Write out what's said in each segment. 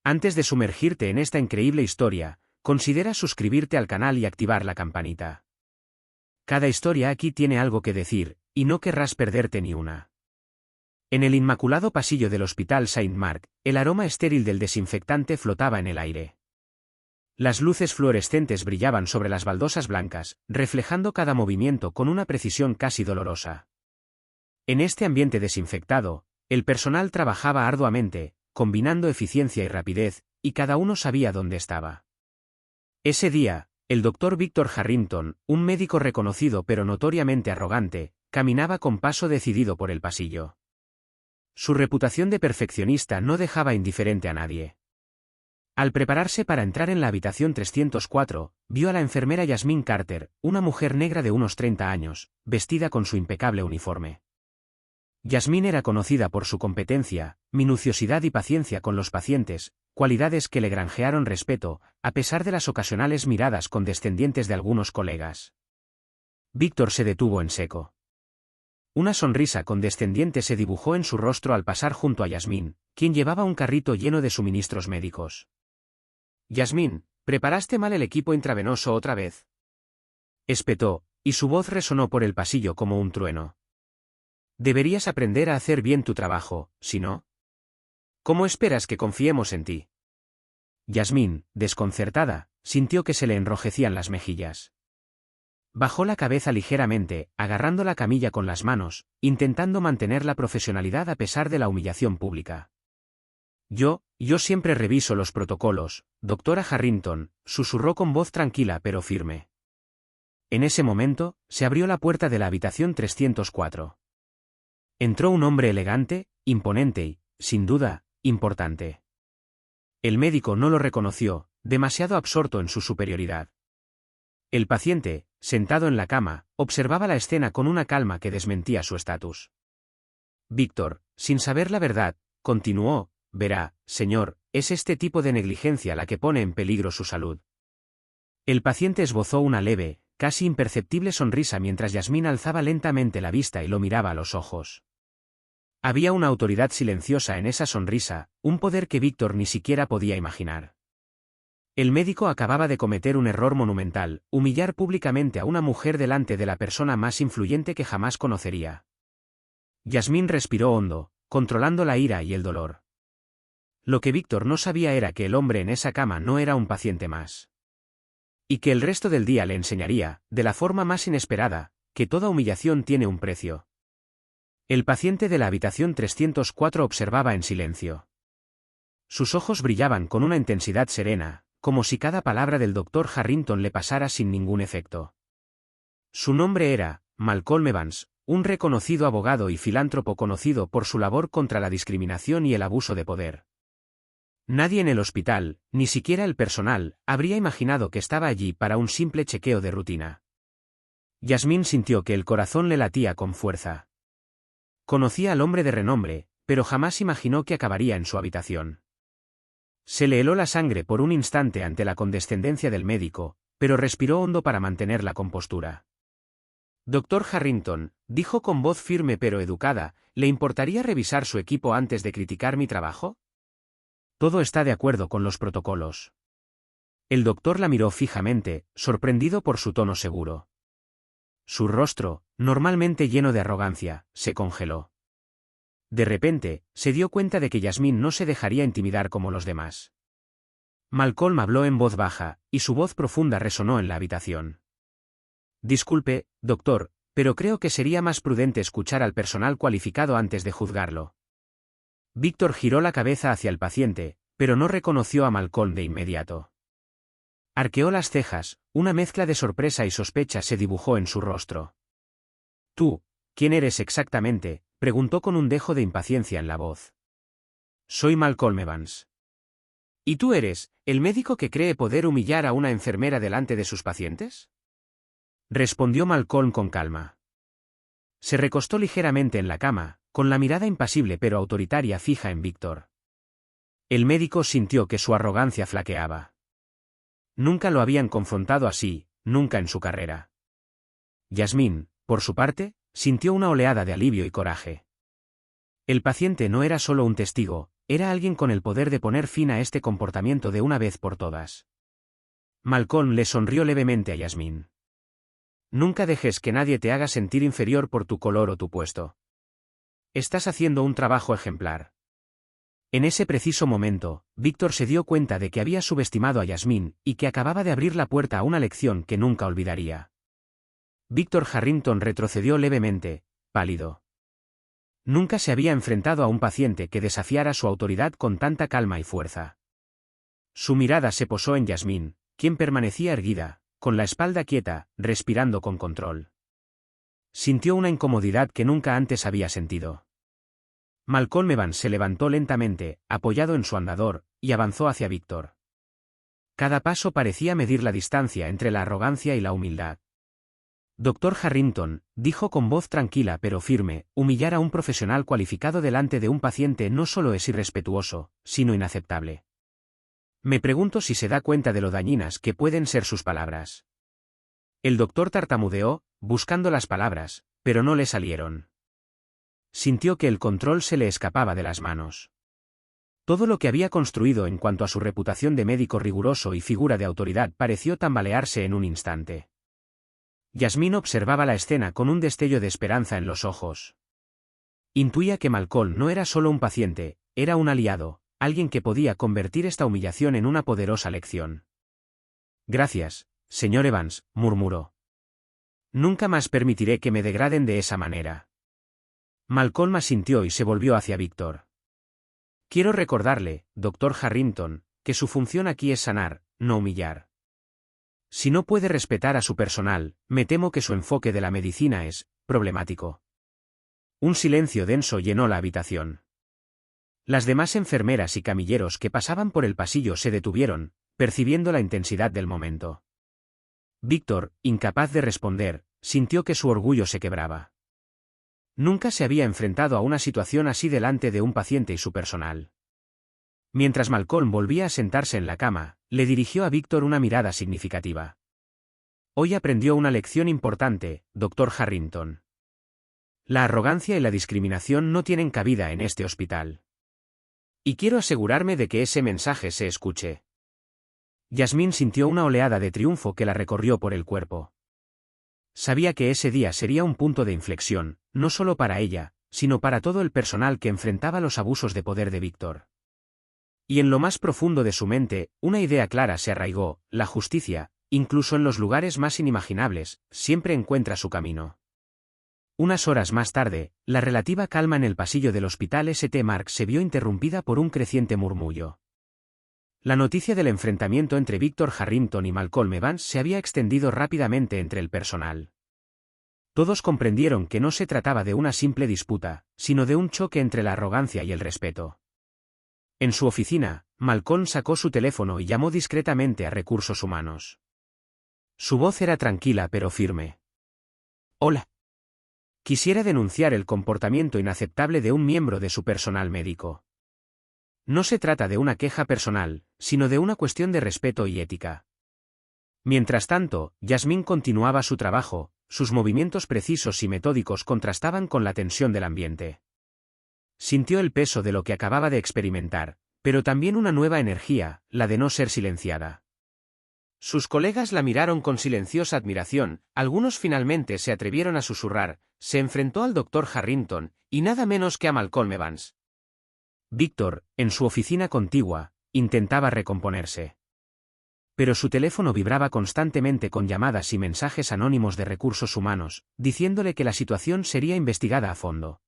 Antes de sumergirte en esta increíble historia, considera suscribirte al canal y activar la campanita. Cada historia aquí tiene algo que decir, y no querrás perderte ni una. En el inmaculado pasillo del Hospital Saint-Marc, el aroma estéril del desinfectante flotaba en el aire. Las luces fluorescentes brillaban sobre las baldosas blancas, reflejando cada movimiento con una precisión casi dolorosa. En este ambiente desinfectado, el personal trabajaba arduamente, combinando eficiencia y rapidez, y cada uno sabía dónde estaba. Ese día, el doctor Victor Harrington, un médico reconocido pero notoriamente arrogante, caminaba con paso decidido por el pasillo. Su reputación de perfeccionista no dejaba indiferente a nadie. Al prepararse para entrar en la habitación 304, vio a la enfermera Jasmine Carter, una mujer negra de unos 30 años, vestida con su impecable uniforme. Jasmine era conocida por su competencia, minuciosidad y paciencia con los pacientes, cualidades que le granjearon respeto, a pesar de las ocasionales miradas condescendientes de algunos colegas. Víctor se detuvo en seco. Una sonrisa condescendiente se dibujó en su rostro al pasar junto a Jasmine, quien llevaba un carrito lleno de suministros médicos. «Jasmine, ¿preparaste mal el equipo intravenoso otra vez?», espetó, y su voz resonó por el pasillo como un trueno. «Deberías aprender a hacer bien tu trabajo, si no, ¿cómo esperas que confiemos en ti?». Jasmine, desconcertada, sintió que se le enrojecían las mejillas. Bajó la cabeza ligeramente, agarrando la camilla con las manos, intentando mantener la profesionalidad a pesar de la humillación pública. Yo siempre reviso los protocolos, doctora Harrington, susurró con voz tranquila pero firme. En ese momento, se abrió la puerta de la habitación 304. Entró un hombre elegante, imponente y, sin duda, importante. El médico no lo reconoció, demasiado absorto en su superioridad. El paciente, sentado en la cama, observaba la escena con una calma que desmentía su estatus. Víctor, sin saber la verdad, continuó, verá, señor, es este tipo de negligencia la que pone en peligro su salud. El paciente esbozó una leve, casi imperceptible sonrisa mientras Jasmine alzaba lentamente la vista y lo miraba a los ojos. Había una autoridad silenciosa en esa sonrisa, un poder que Víctor ni siquiera podía imaginar. El médico acababa de cometer un error monumental, humillar públicamente a una mujer delante de la persona más influyente que jamás conocería. Jasmine respiró hondo, controlando la ira y el dolor. Lo que Víctor no sabía era que el hombre en esa cama no era un paciente más. Y que el resto del día le enseñaría, de la forma más inesperada, que toda humillación tiene un precio. El paciente de la habitación 304 observaba en silencio. Sus ojos brillaban con una intensidad serena, como si cada palabra del doctor Harrington le pasara sin ningún efecto. Su nombre era Malcolm Evans, un reconocido abogado y filántropo conocido por su labor contra la discriminación y el abuso de poder. Nadie en el hospital, ni siquiera el personal, habría imaginado que estaba allí para un simple chequeo de rutina. Jasmine sintió que el corazón le latía con fuerza. Conocía al hombre de renombre, pero jamás imaginó que acabaría en su habitación. Se le heló la sangre por un instante ante la condescendencia del médico, pero respiró hondo para mantener la compostura. «Doctor Harrington», dijo con voz firme pero educada, «¿le importaría revisar su equipo antes de criticar mi trabajo?». «Todo está de acuerdo con los protocolos». El doctor la miró fijamente, sorprendido por su tono seguro. Su rostro, normalmente lleno de arrogancia, se congeló. De repente, se dio cuenta de que Jasmine no se dejaría intimidar como los demás. Malcolm habló en voz baja, y su voz profunda resonó en la habitación. «Disculpe, doctor, pero creo que sería más prudente escuchar al personal cualificado antes de juzgarlo». Víctor giró la cabeza hacia el paciente, pero no reconoció a Malcolm de inmediato. Arqueó las cejas, una mezcla de sorpresa y sospecha se dibujó en su rostro. «¿Tú, quién eres exactamente?», preguntó con un dejo de impaciencia en la voz. «Soy Malcolm Evans». «¿Y tú eres, el médico que cree poder humillar a una enfermera delante de sus pacientes?», respondió Malcolm con calma. Se recostó ligeramente en la cama, con la mirada impasible pero autoritaria fija en Víctor. El médico sintió que su arrogancia flaqueaba. Nunca lo habían confrontado así, nunca en su carrera. Jasmine, por su parte, sintió una oleada de alivio y coraje. El paciente no era solo un testigo, era alguien con el poder de poner fin a este comportamiento de una vez por todas. Malcolm le sonrió levemente a Yasmín. Nunca dejes que nadie te haga sentir inferior por tu color o tu puesto. Estás haciendo un trabajo ejemplar. En ese preciso momento, Víctor se dio cuenta de que había subestimado a Yasmín y que acababa de abrir la puerta a una lección que nunca olvidaría. Víctor Harrington retrocedió levemente, pálido. Nunca se había enfrentado a un paciente que desafiara su autoridad con tanta calma y fuerza. Su mirada se posó en Yasmín, quien permanecía erguida, con la espalda quieta, respirando con control. Sintió una incomodidad que nunca antes había sentido. Malcolm Evans se levantó lentamente, apoyado en su andador, y avanzó hacia Víctor. Cada paso parecía medir la distancia entre la arrogancia y la humildad. Dr. Harrington, dijo con voz tranquila pero firme, humillar a un profesional cualificado delante de un paciente no solo es irrespetuoso, sino inaceptable. Me pregunto si se da cuenta de lo dañinas que pueden ser sus palabras. El doctor tartamudeó, buscando las palabras, pero no le salieron. Sintió que el control se le escapaba de las manos. Todo lo que había construido en cuanto a su reputación de médico riguroso y figura de autoridad pareció tambalearse en un instante. Yasmín observaba la escena con un destello de esperanza en los ojos. Intuía que Malcolm no era solo un paciente, era un aliado, alguien que podía convertir esta humillación en una poderosa lección. Gracias, señor Evans, murmuró. Nunca más permitiré que me degraden de esa manera. Malcolm asintió y se volvió hacia Víctor. Quiero recordarle, Dr. Harrington, que su función aquí es sanar, no humillar. Si no puede respetar a su personal, me temo que su enfoque de la medicina es problemático. Un silencio denso llenó la habitación. Las demás enfermeras y camilleros que pasaban por el pasillo se detuvieron, percibiendo la intensidad del momento. Víctor, incapaz de responder, sintió que su orgullo se quebraba. Nunca se había enfrentado a una situación así delante de un paciente y su personal. Mientras Malcolm volvía a sentarse en la cama, le dirigió a Víctor una mirada significativa. Hoy aprendió una lección importante, Dr. Harrington. La arrogancia y la discriminación no tienen cabida en este hospital. Y quiero asegurarme de que ese mensaje se escuche. Yasmín sintió una oleada de triunfo que la recorrió por el cuerpo. Sabía que ese día sería un punto de inflexión, no solo para ella, sino para todo el personal que enfrentaba los abusos de poder de Víctor. Y en lo más profundo de su mente, una idea clara se arraigó: la justicia, incluso en los lugares más inimaginables, siempre encuentra su camino. Unas horas más tarde, la relativa calma en el pasillo del hospital St. Mark se vio interrumpida por un creciente murmullo. La noticia del enfrentamiento entre Víctor Harrington y Malcolm Evans se había extendido rápidamente entre el personal. Todos comprendieron que no se trataba de una simple disputa, sino de un choque entre la arrogancia y el respeto. En su oficina, Malcolm sacó su teléfono y llamó discretamente a Recursos Humanos. Su voz era tranquila pero firme. Hola. Quisiera denunciar el comportamiento inaceptable de un miembro de su personal médico. No se trata de una queja personal, sino de una cuestión de respeto y ética. Mientras tanto, Yasmín continuaba su trabajo, sus movimientos precisos y metódicos contrastaban con la tensión del ambiente. Sintió el peso de lo que acababa de experimentar, pero también una nueva energía, la de no ser silenciada. Sus colegas la miraron con silenciosa admiración, algunos finalmente se atrevieron a susurrar: se enfrentó al Dr. Harrington, y nada menos que a Malcolm Evans. Víctor, en su oficina contigua, intentaba recomponerse. Pero su teléfono vibraba constantemente con llamadas y mensajes anónimos de Recursos Humanos, diciéndole que la situación sería investigada a fondo.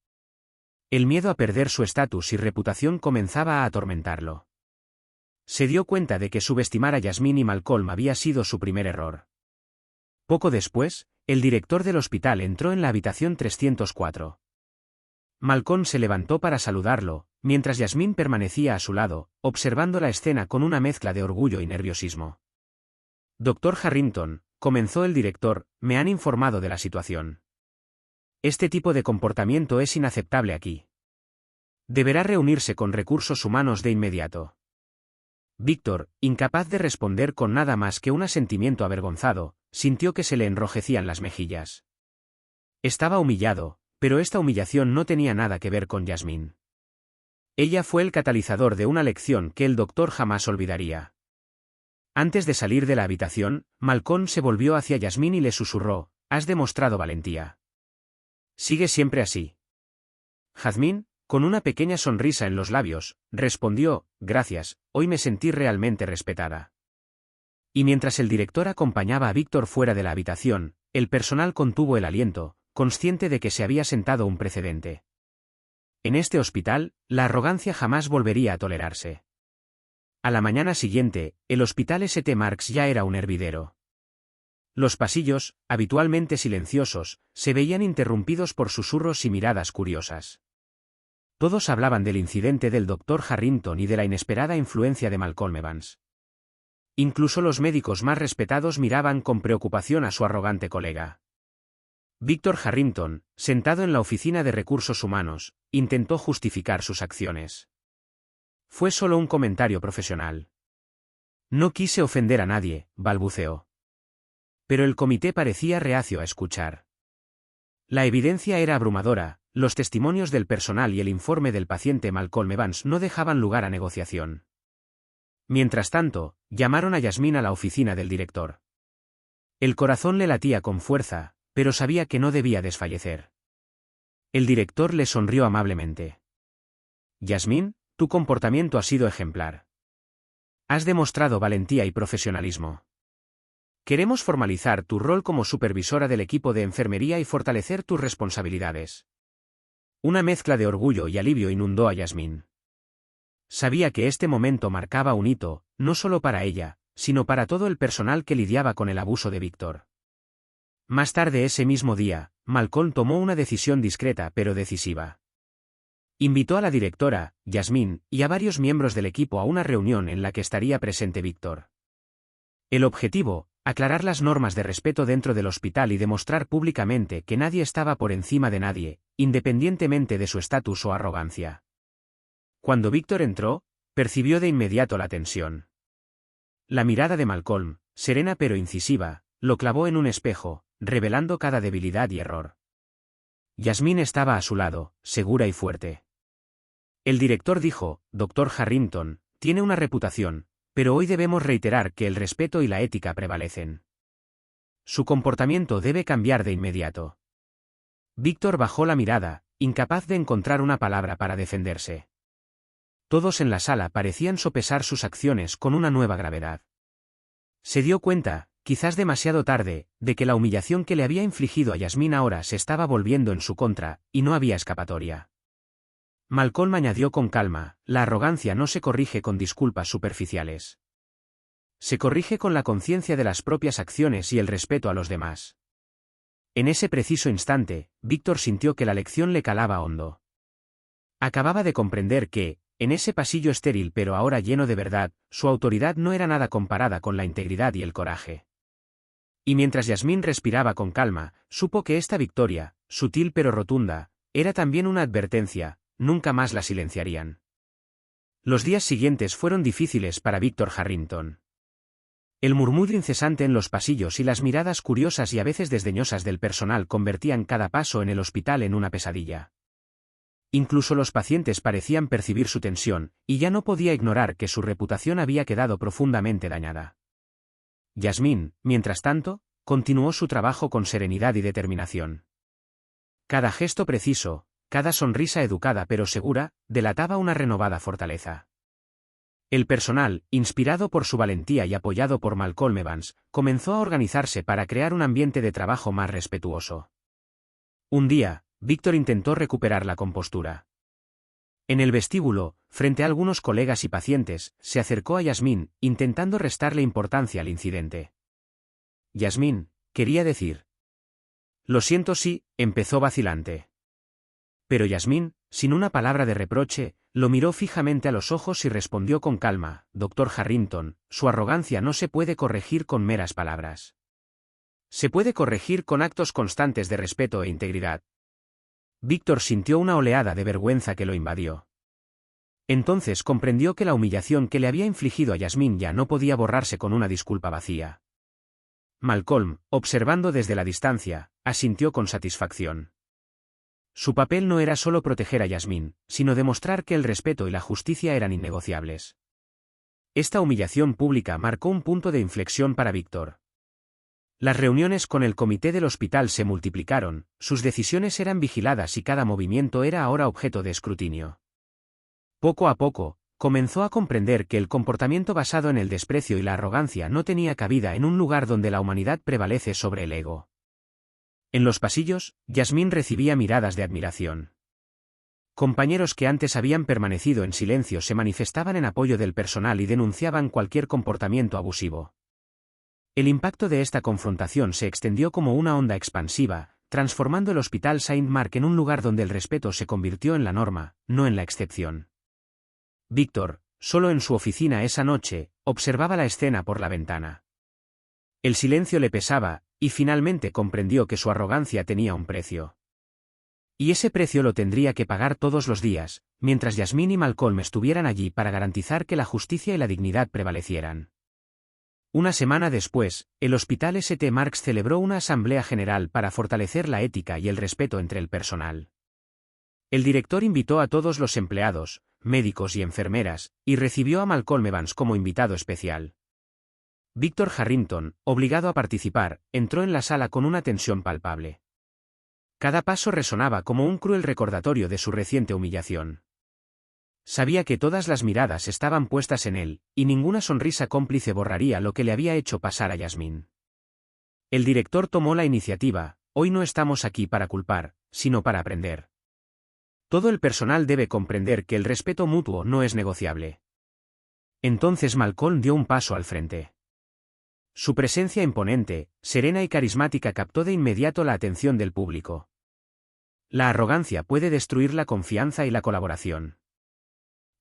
El miedo a perder su estatus y reputación comenzaba a atormentarlo. Se dio cuenta de que subestimar a Yasmín y Malcolm había sido su primer error. Poco después, el director del hospital entró en la habitación 304. Malcolm se levantó para saludarlo, mientras Yasmín permanecía a su lado, observando la escena con una mezcla de orgullo y nerviosismo. Dr. Harrington, comenzó el director, me han informado de la situación. Este tipo de comportamiento es inaceptable aquí. Deberá reunirse con Recursos Humanos de inmediato. Víctor, incapaz de responder con nada más que un asentimiento avergonzado, sintió que se le enrojecían las mejillas. Estaba humillado, pero esta humillación no tenía nada que ver con Yasmín. Ella fue el catalizador de una lección que el doctor jamás olvidaría. Antes de salir de la habitación, Malcolm se volvió hacia Yasmín y le susurró: «Has demostrado valentía. Sigue siempre así». Jazmín, con una pequeña sonrisa en los labios, respondió: «Gracias, hoy me sentí realmente respetada». Y mientras el director acompañaba a Víctor fuera de la habitación, el personal contuvo el aliento, consciente de que se había sentado un precedente. En este hospital, la arrogancia jamás volvería a tolerarse. A la mañana siguiente, el hospital St. Mark's ya era un hervidero. Los pasillos, habitualmente silenciosos, se veían interrumpidos por susurros y miradas curiosas. Todos hablaban del incidente del Dr. Harrington y de la inesperada influencia de Malcolm Evans. Incluso los médicos más respetados miraban con preocupación a su arrogante colega. Víctor Harrington, sentado en la oficina de recursos humanos, intentó justificar sus acciones. «Fue solo un comentario profesional. No quise ofender a nadie», balbuceó. Pero el comité parecía reacio a escuchar. La evidencia era abrumadora, los testimonios del personal y el informe del paciente Malcolm Evans no dejaban lugar a negociación. Mientras tanto, llamaron a Yasmín a la oficina del director. El corazón le latía con fuerza, pero sabía que no debía desfallecer. El director le sonrió amablemente. «Yasmín, tu comportamiento ha sido ejemplar. Has demostrado valentía y profesionalismo. Queremos formalizar tu rol como supervisora del equipo de enfermería y fortalecer tus responsabilidades». Una mezcla de orgullo y alivio inundó a Yasmín. Sabía que este momento marcaba un hito, no solo para ella, sino para todo el personal que lidiaba con el abuso de Víctor. Más tarde ese mismo día, Malcolm tomó una decisión discreta pero decisiva. Invitó a la directora, Yasmín, y a varios miembros del equipo a una reunión en la que estaría presente Víctor. El objetivo: aclarar las normas de respeto dentro del hospital y demostrar públicamente que nadie estaba por encima de nadie, independientemente de su estatus o arrogancia. Cuando Víctor entró, percibió de inmediato la tensión. La mirada de Malcolm, serena pero incisiva, lo clavó en un espejo, revelando cada debilidad y error. Yasmín estaba a su lado, segura y fuerte. El director dijo: «Dr. Harrington, tiene una reputación, pero hoy debemos reiterar que el respeto y la ética prevalecen. Su comportamiento debe cambiar de inmediato». Víctor bajó la mirada, incapaz de encontrar una palabra para defenderse. Todos en la sala parecían sopesar sus acciones con una nueva gravedad. Se dio cuenta, quizás demasiado tarde, de que la humillación que le había infligido a Yasmín ahora se estaba volviendo en su contra, y no había escapatoria. Malcolm añadió con calma: «La arrogancia no se corrige con disculpas superficiales. Se corrige con la conciencia de las propias acciones y el respeto a los demás». En ese preciso instante, Víctor sintió que la lección le calaba hondo. Acababa de comprender que, en ese pasillo estéril pero ahora lleno de verdad, su autoridad no era nada comparada con la integridad y el coraje. Y mientras Yasmín respiraba con calma, supo que esta victoria, sutil pero rotunda, era también una advertencia: nunca más la silenciarían. Los días siguientes fueron difíciles para Víctor Harrington. El murmullo incesante en los pasillos y las miradas curiosas y a veces desdeñosas del personal convertían cada paso en el hospital en una pesadilla. Incluso los pacientes parecían percibir su tensión, y ya no podía ignorar que su reputación había quedado profundamente dañada. Yasmín, mientras tanto, continuó su trabajo con serenidad y determinación. Cada gesto preciso, cada sonrisa educada pero segura, delataba una renovada fortaleza. El personal, inspirado por su valentía y apoyado por Malcolm Evans, comenzó a organizarse para crear un ambiente de trabajo más respetuoso. Un día, Víctor intentó recuperar la compostura. En el vestíbulo, frente a algunos colegas y pacientes, se acercó a Yasmín, intentando restarle importancia al incidente. «Yasmín», quería decir. «Lo siento si», empezó vacilante. Pero Yasmín, sin una palabra de reproche, lo miró fijamente a los ojos y respondió con calma: «Dr. Harrington, su arrogancia no se puede corregir con meras palabras. Se puede corregir con actos constantes de respeto e integridad». Víctor sintió una oleada de vergüenza que lo invadió. Entonces comprendió que la humillación que le había infligido a Yasmín ya no podía borrarse con una disculpa vacía. Malcolm, observando desde la distancia, asintió con satisfacción. Su papel no era solo proteger a Yasmín, sino demostrar que el respeto y la justicia eran innegociables. Esta humillación pública marcó un punto de inflexión para Víctor. Las reuniones con el comité del hospital se multiplicaron, sus decisiones eran vigiladas y cada movimiento era ahora objeto de escrutinio. Poco a poco, comenzó a comprender que el comportamiento basado en el desprecio y la arrogancia no tenía cabida en un lugar donde la humanidad prevalece sobre el ego. En los pasillos, Yasmín recibía miradas de admiración. Compañeros que antes habían permanecido en silencio se manifestaban en apoyo del personal y denunciaban cualquier comportamiento abusivo. El impacto de esta confrontación se extendió como una onda expansiva, transformando el Hospital Saint-Marc en un lugar donde el respeto se convirtió en la norma, no en la excepción. Víctor, solo en su oficina esa noche, observaba la escena por la ventana. El silencio le pesaba, y finalmente comprendió que su arrogancia tenía un precio. Y ese precio lo tendría que pagar todos los días, mientras Yasmín y Malcolm estuvieran allí para garantizar que la justicia y la dignidad prevalecieran. Una semana después, el Hospital St. Mark's celebró una asamblea general para fortalecer la ética y el respeto entre el personal. El director invitó a todos los empleados, médicos y enfermeras, y recibió a Malcolm Evans como invitado especial. Víctor Harrington, obligado a participar, entró en la sala con una tensión palpable. Cada paso resonaba como un cruel recordatorio de su reciente humillación. Sabía que todas las miradas estaban puestas en él, y ninguna sonrisa cómplice borraría lo que le había hecho pasar a Yasmín. El director tomó la iniciativa: hoy no estamos aquí para culpar, sino para aprender. Todo el personal debe comprender que el respeto mutuo no es negociable. Entonces Malcolm dio un paso al frente. Su presencia imponente, serena y carismática captó de inmediato la atención del público. La arrogancia puede destruir la confianza y la colaboración.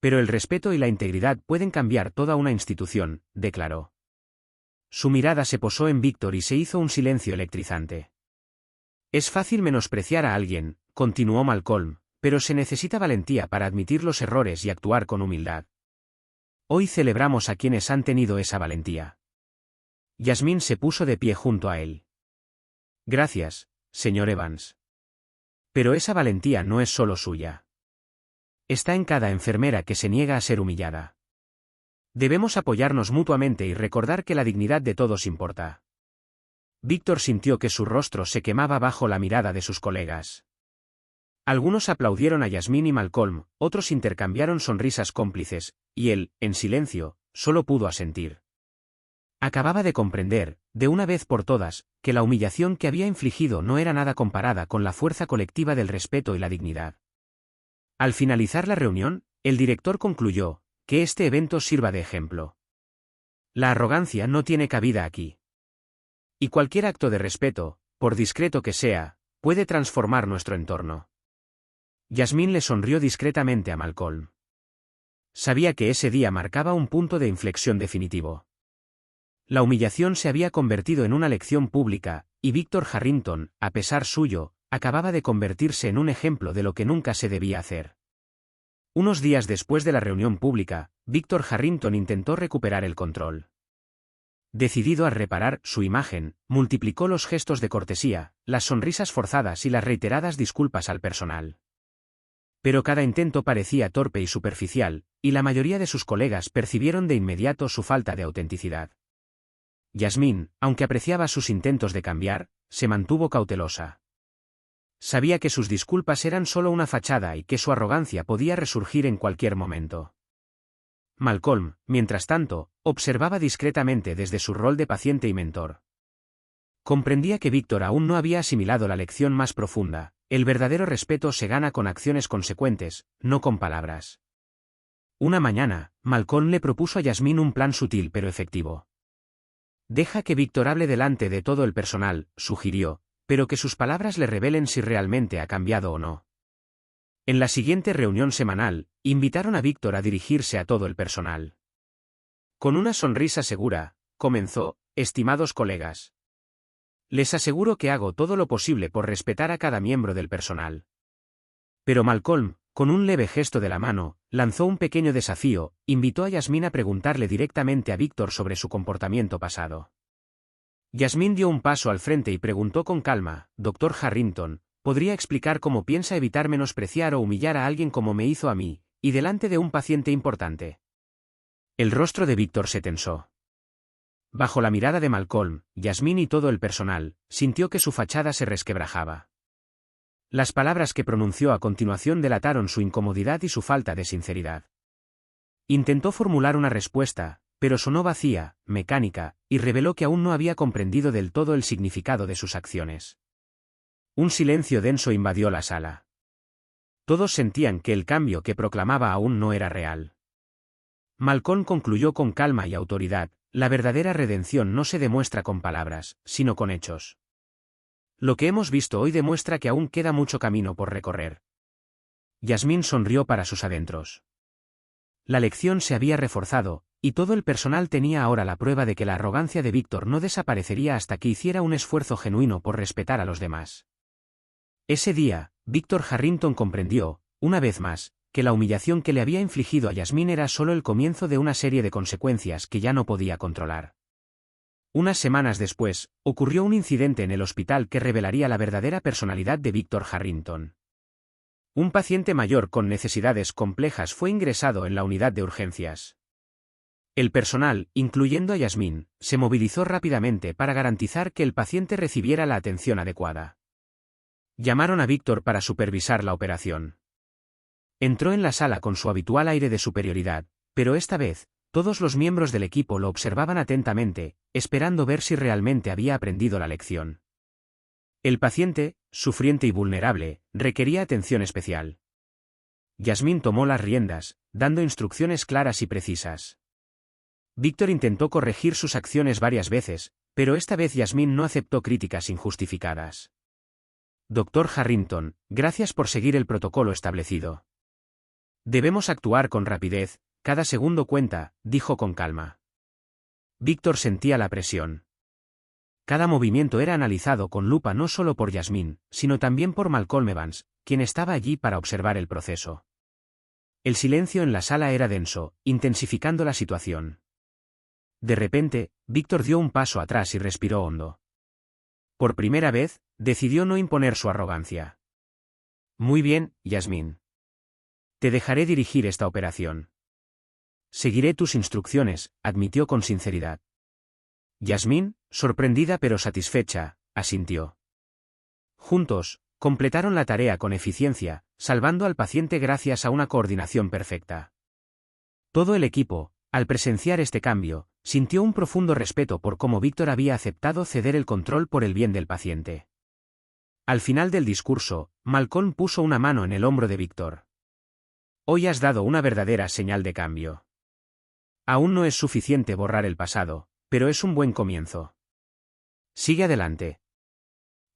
Pero el respeto y la integridad pueden cambiar toda una institución, declaró. Su mirada se posó en Víctor y se hizo un silencio electrizante. Es fácil menospreciar a alguien, continuó Malcolm, pero se necesita valentía para admitir los errores y actuar con humildad. Hoy celebramos a quienes han tenido esa valentía. Yasmín se puso de pie junto a él. Gracias, señor Evans. Pero esa valentía no es solo suya. Está en cada enfermera que se niega a ser humillada. Debemos apoyarnos mutuamente y recordar que la dignidad de todos importa. Víctor sintió que su rostro se quemaba bajo la mirada de sus colegas. Algunos aplaudieron a Yasmín y Malcolm, otros intercambiaron sonrisas cómplices, y él, en silencio, solo pudo asentir. Acababa de comprender, de una vez por todas, que la humillación que había infligido no era nada comparada con la fuerza colectiva del respeto y la dignidad. Al finalizar la reunión, el director concluyó: que este evento sirva de ejemplo. La arrogancia no tiene cabida aquí. Y cualquier acto de respeto, por discreto que sea, puede transformar nuestro entorno. Yasmín le sonrió discretamente a Malcolm. Sabía que ese día marcaba un punto de inflexión definitivo. La humillación se había convertido en una lección pública, y Víctor Harrington, a pesar suyo, acababa de convertirse en un ejemplo de lo que nunca se debía hacer. Unos días después de la reunión pública, Víctor Harrington intentó recuperar el control. Decidido a reparar su imagen, multiplicó los gestos de cortesía, las sonrisas forzadas y las reiteradas disculpas al personal. Pero cada intento parecía torpe y superficial, y la mayoría de sus colegas percibieron de inmediato su falta de autenticidad. Yasmín, aunque apreciaba sus intentos de cambiar, se mantuvo cautelosa. Sabía que sus disculpas eran solo una fachada y que su arrogancia podía resurgir en cualquier momento. Malcolm, mientras tanto, observaba discretamente desde su rol de paciente y mentor. Comprendía que Víctor aún no había asimilado la lección más profunda: el verdadero respeto se gana con acciones consecuentes, no con palabras. Una mañana, Malcolm le propuso a Yasmín un plan sutil pero efectivo. Deja que Víctor hable delante de todo el personal, sugirió, pero que sus palabras le revelen si realmente ha cambiado o no. En la siguiente reunión semanal, invitaron a Víctor a dirigirse a todo el personal. Con una sonrisa segura, comenzó: estimados colegas. Les aseguro que hago todo lo posible por respetar a cada miembro del personal. Pero Malcolm, con un leve gesto de la mano, lanzó un pequeño desafío: invitó a Yasmín a preguntarle directamente a Víctor sobre su comportamiento pasado. Yasmín dio un paso al frente y preguntó con calma: Dr. Harrington, podría explicar cómo piensa evitar menospreciar o humillar a alguien como me hizo a mí, y delante de un paciente importante. El rostro de Víctor se tensó. Bajo la mirada de Malcolm, Yasmín y todo el personal, sintió que su fachada se resquebrajaba. Las palabras que pronunció a continuación delataron su incomodidad y su falta de sinceridad. Intentó formular una respuesta, pero sonó vacía, mecánica, y reveló que aún no había comprendido del todo el significado de sus acciones. Un silencio denso invadió la sala. Todos sentían que el cambio que proclamaba aún no era real. Malcolm concluyó con calma y autoridad: la verdadera redención no se demuestra con palabras, sino con hechos. Lo que hemos visto hoy demuestra que aún queda mucho camino por recorrer. Yasmín sonrió para sus adentros. La lección se había reforzado, y todo el personal tenía ahora la prueba de que la arrogancia de Víctor no desaparecería hasta que hiciera un esfuerzo genuino por respetar a los demás. Ese día, Víctor Harrington comprendió, una vez más, que la humillación que le había infligido a Yasmín era solo el comienzo de una serie de consecuencias que ya no podía controlar. Unas semanas después, ocurrió un incidente en el hospital que revelaría la verdadera personalidad de Víctor Harrington. Un paciente mayor con necesidades complejas fue ingresado en la unidad de urgencias. El personal, incluyendo a Yasmín, se movilizó rápidamente para garantizar que el paciente recibiera la atención adecuada. Llamaron a Víctor para supervisar la operación. Entró en la sala con su habitual aire de superioridad, pero esta vez, todos los miembros del equipo lo observaban atentamente, esperando ver si realmente había aprendido la lección. El paciente, sufriente y vulnerable, requería atención especial. Yasmín tomó las riendas, dando instrucciones claras y precisas. Víctor intentó corregir sus acciones varias veces, pero esta vez Yasmín no aceptó críticas injustificadas. Dr. Harrington, gracias por seguir el protocolo establecido. Debemos actuar con rapidez, cada segundo cuenta, dijo con calma. Víctor sentía la presión. Cada movimiento era analizado con lupa no solo por Yasmín, sino también por Malcolm Evans, quien estaba allí para observar el proceso. El silencio en la sala era denso, intensificando la situación. De repente, Víctor dio un paso atrás y respiró hondo. Por primera vez, decidió no imponer su arrogancia. Muy bien, Yasmín. Te dejaré dirigir esta operación. Seguiré tus instrucciones, admitió con sinceridad. Yasmín, sorprendida pero satisfecha, asintió. Juntos, completaron la tarea con eficiencia, salvando al paciente gracias a una coordinación perfecta. Todo el equipo, al presenciar este cambio, sintió un profundo respeto por cómo Víctor había aceptado ceder el control por el bien del paciente. Al final del discurso, Malcolm puso una mano en el hombro de Víctor. Hoy has dado una verdadera señal de cambio. Aún no es suficiente borrar el pasado, pero es un buen comienzo. Sigue adelante.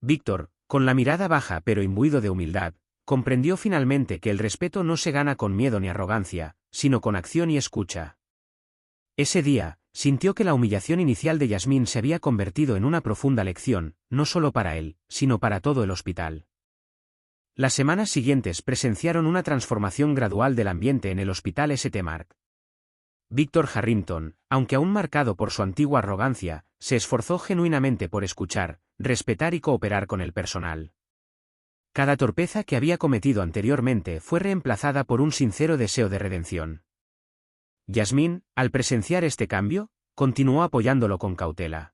Víctor, con la mirada baja pero imbuido de humildad, comprendió finalmente que el respeto no se gana con miedo ni arrogancia, sino con acción y escucha. Ese día, sintió que la humillación inicial de Yasmín se había convertido en una profunda lección, no solo para él, sino para todo el hospital. Las semanas siguientes presenciaron una transformación gradual del ambiente en el hospital St. Mark. Víctor Harrington, aunque aún marcado por su antigua arrogancia, se esforzó genuinamente por escuchar, respetar y cooperar con el personal. Cada torpeza que había cometido anteriormente fue reemplazada por un sincero deseo de redención. Yasmín, al presenciar este cambio, continuó apoyándolo con cautela.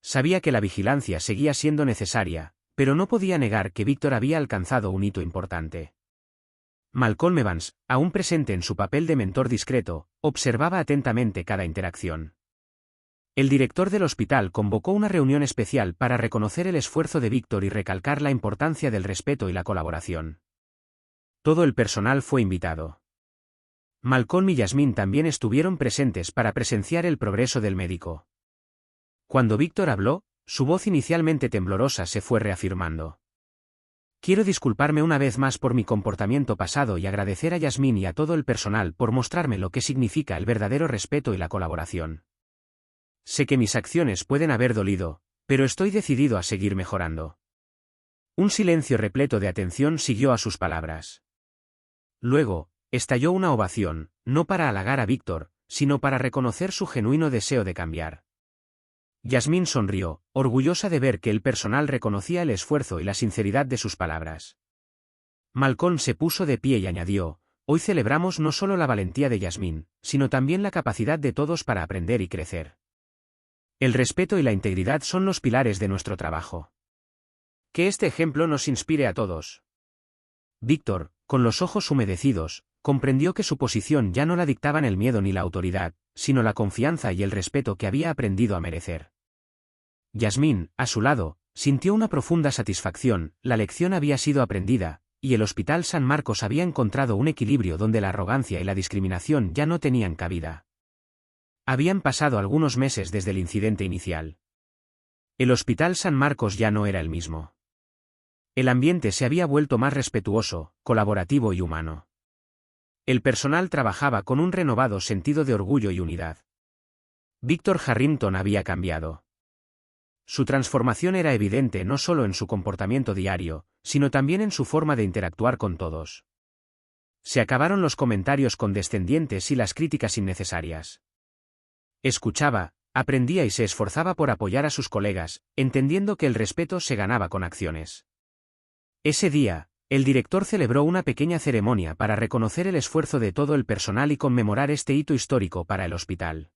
Sabía que la vigilancia seguía siendo necesaria, pero no podía negar que Víctor había alcanzado un hito importante. Malcolm Evans, aún presente en su papel de mentor discreto, observaba atentamente cada interacción. El director del hospital convocó una reunión especial para reconocer el esfuerzo de Víctor y recalcar la importancia del respeto y la colaboración. Todo el personal fue invitado. Malcolm y Yasmín también estuvieron presentes para presenciar el progreso del médico. Cuando Víctor habló, su voz inicialmente temblorosa se fue reafirmando. Quiero disculparme una vez más por mi comportamiento pasado y agradecer a Yasmín y a todo el personal por mostrarme lo que significa el verdadero respeto y la colaboración. Sé que mis acciones pueden haber dolido, pero estoy decidido a seguir mejorando. Un silencio repleto de atención siguió a sus palabras. Luego, estalló una ovación, no para halagar a Víctor, sino para reconocer su genuino deseo de cambiar. Yasmín sonrió, orgullosa de ver que el personal reconocía el esfuerzo y la sinceridad de sus palabras. Malcolm se puso de pie y añadió, hoy celebramos no solo la valentía de Yasmín, sino también la capacidad de todos para aprender y crecer. El respeto y la integridad son los pilares de nuestro trabajo. Que este ejemplo nos inspire a todos. Víctor, con los ojos humedecidos, comprendió que su posición ya no la dictaban el miedo ni la autoridad, sino la confianza y el respeto que había aprendido a merecer. Yasmín, a su lado, sintió una profunda satisfacción, la lección había sido aprendida, y el Hospital San Marcos había encontrado un equilibrio donde la arrogancia y la discriminación ya no tenían cabida. Habían pasado algunos meses desde el incidente inicial. El Hospital San Marcos ya no era el mismo. El ambiente se había vuelto más respetuoso, colaborativo y humano. El personal trabajaba con un renovado sentido de orgullo y unidad. Víctor Harrington había cambiado. Su transformación era evidente no solo en su comportamiento diario, sino también en su forma de interactuar con todos. Se acabaron los comentarios condescendientes y las críticas innecesarias. Escuchaba, aprendía y se esforzaba por apoyar a sus colegas, entendiendo que el respeto se ganaba con acciones. Ese día, el director celebró una pequeña ceremonia para reconocer el esfuerzo de todo el personal y conmemorar este hito histórico para el hospital.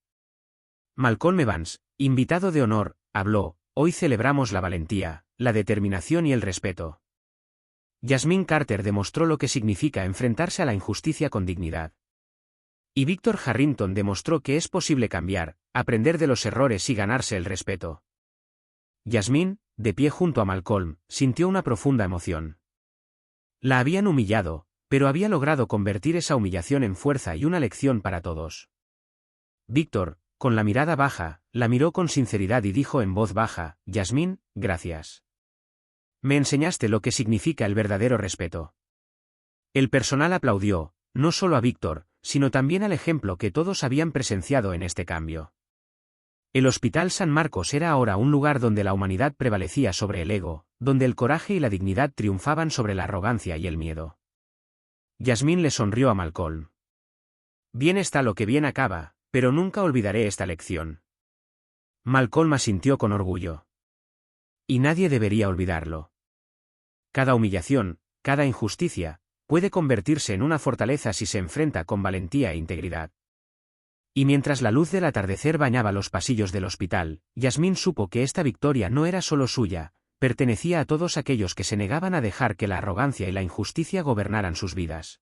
Malcolm Evans, invitado de honor, habló, hoy celebramos la valentía, la determinación y el respeto. Yasmín Carter demostró lo que significa enfrentarse a la injusticia con dignidad. Y Víctor Harrington demostró que es posible cambiar, aprender de los errores y ganarse el respeto. Yasmín, de pie junto a Malcolm, sintió una profunda emoción. La habían humillado, pero había logrado convertir esa humillación en fuerza y una lección para todos. Víctor, con la mirada baja, la miró con sinceridad y dijo en voz baja, Yasmín, gracias. Me enseñaste lo que significa el verdadero respeto. El personal aplaudió, no solo a Víctor, sino también al ejemplo que todos habían presenciado en este cambio. El Hospital San Marcos era ahora un lugar donde la humanidad prevalecía sobre el ego, donde el coraje y la dignidad triunfaban sobre la arrogancia y el miedo. Yasmín le sonrió a Malcolm. Bien está lo que bien acaba, pero nunca olvidaré esta lección. Malcolm asintió con orgullo. Y nadie debería olvidarlo. Cada humillación, cada injusticia, puede convertirse en una fortaleza si se enfrenta con valentía e integridad. Y mientras la luz del atardecer bañaba los pasillos del hospital, Yasmín supo que esta victoria no era solo suya, pertenecía a todos aquellos que se negaban a dejar que la arrogancia y la injusticia gobernaran sus vidas.